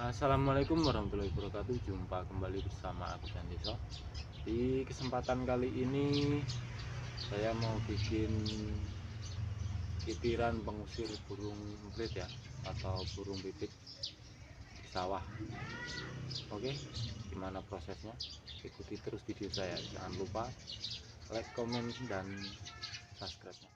Assalamualaikum warahmatullahi wabarakatuh. Jumpa kembali bersama aku Candiso. Di kesempatan kali ini saya mau bikin kitiran pengusir burung emprit ya, atau burung pipit di sawah. Oke, gimana prosesnya? Ikuti terus video saya. Jangan lupa like, komen, dan subscribe-nya.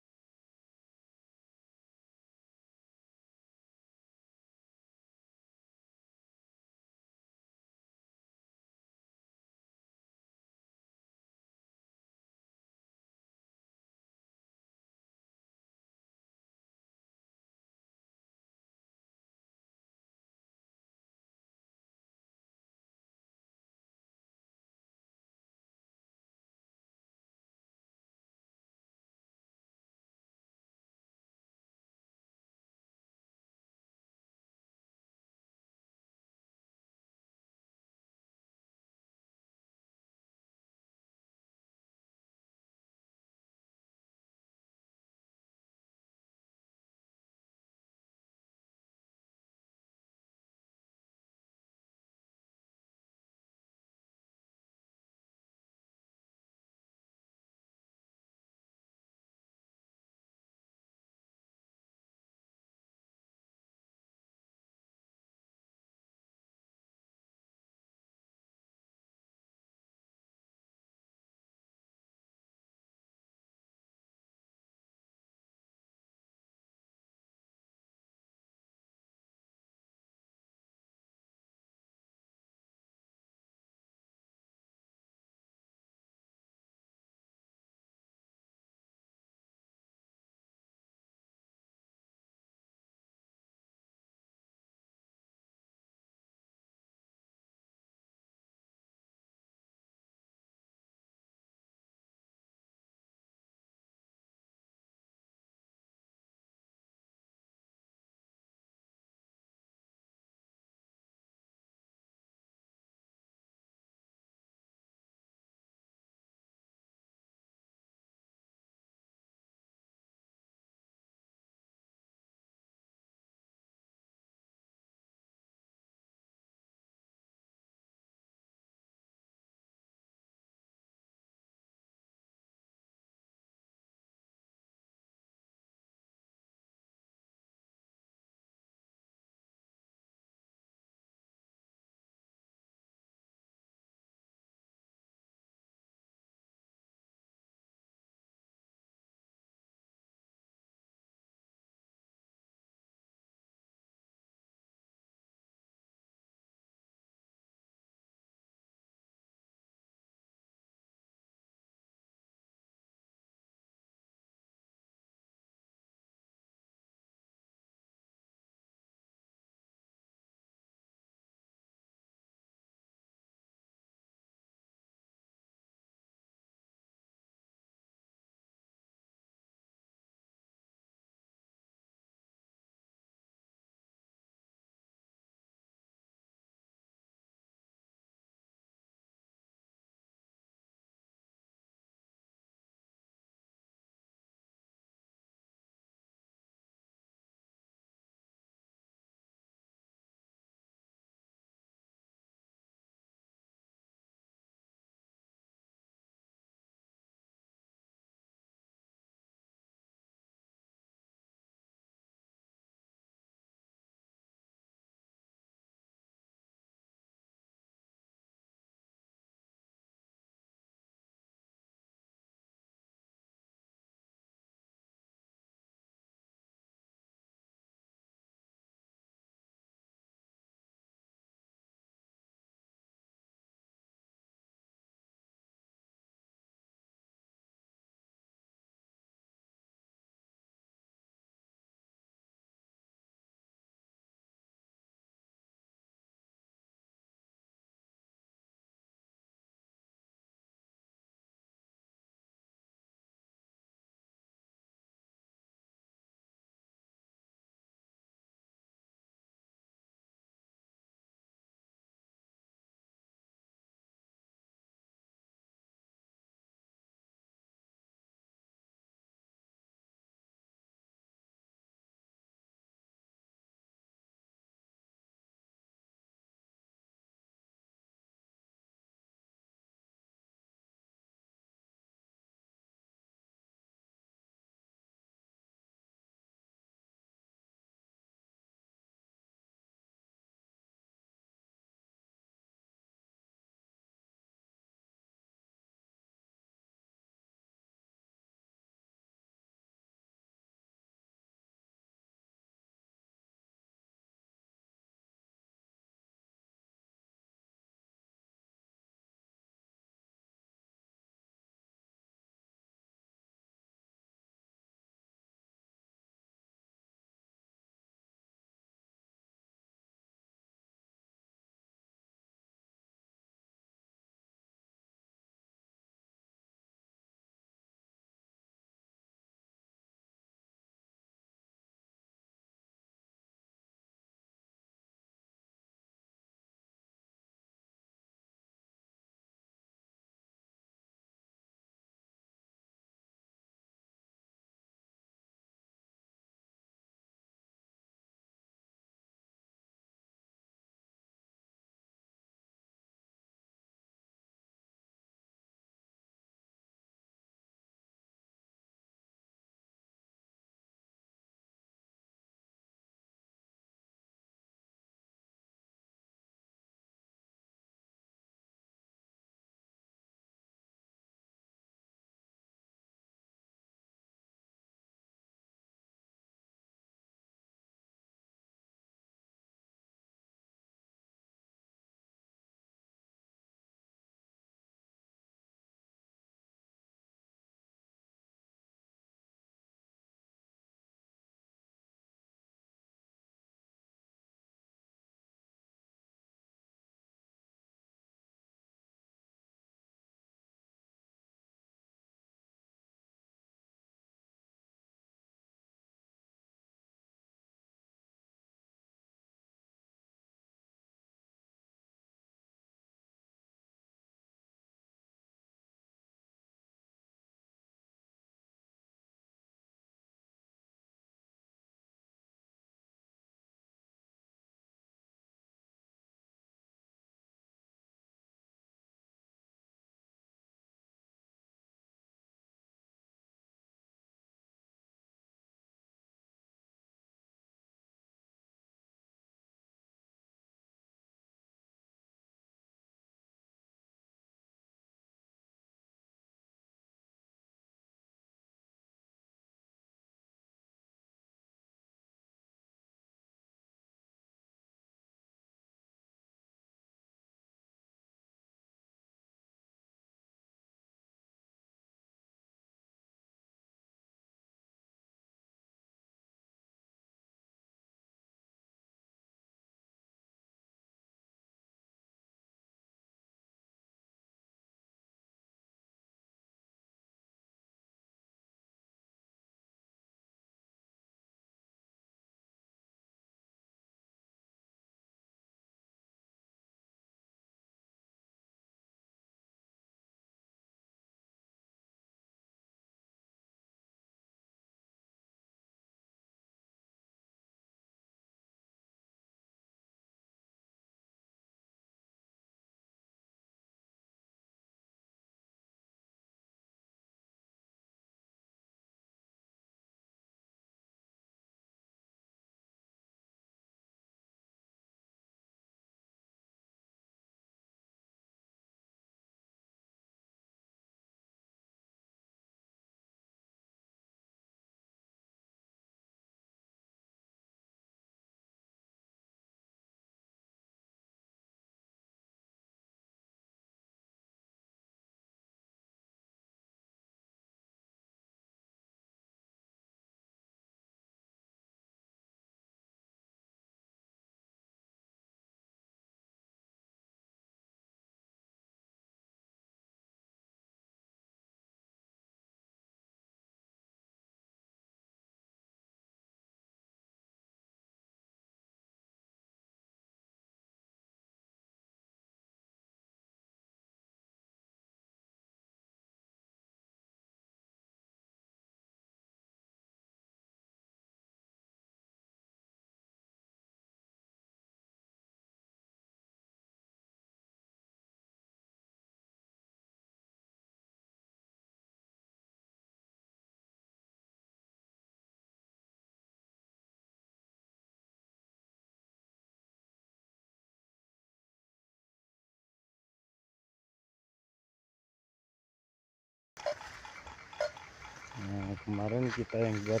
Nah, kemarin kita yang buat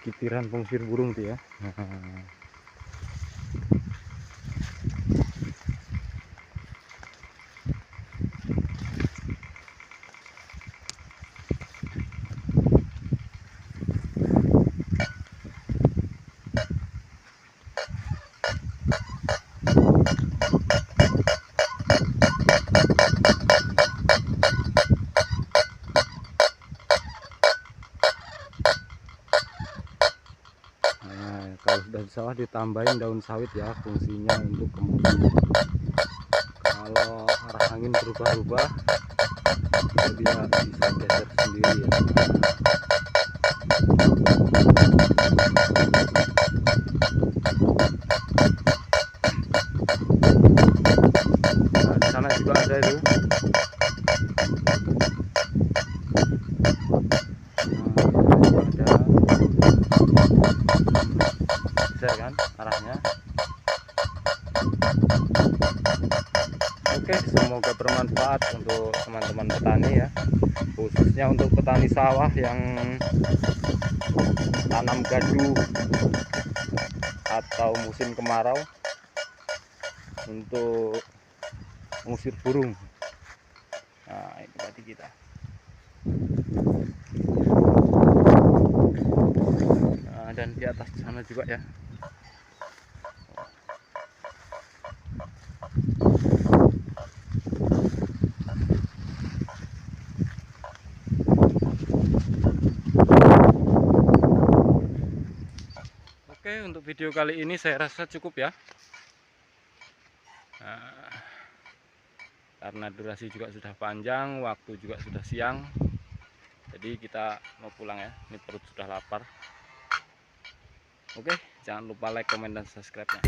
kitiran pengusir burung tuh ya. Kalau sudah di sawah ditambahin daun sawit ya, fungsinya untuk kemudian kalau arah angin berubah-ubah dia bisa geser sendiri ya. Nah, di sana juga ada itu. Geser kan arahnya. Oke, semoga bermanfaat untuk teman-teman petani ya, khususnya untuk petani sawah yang tanam gadu atau musim kemarau untuk mengusir burung. Nah, ini tadi kita. Nah, dan di atas sana juga ya. Oke, untuk video kali ini saya rasa cukup ya. Nah, karena durasi juga sudah panjang, waktu juga sudah siang, jadi kita mau pulang ya. Ini perut sudah lapar. Oke, jangan lupa like, komen, dan subscribe-nya.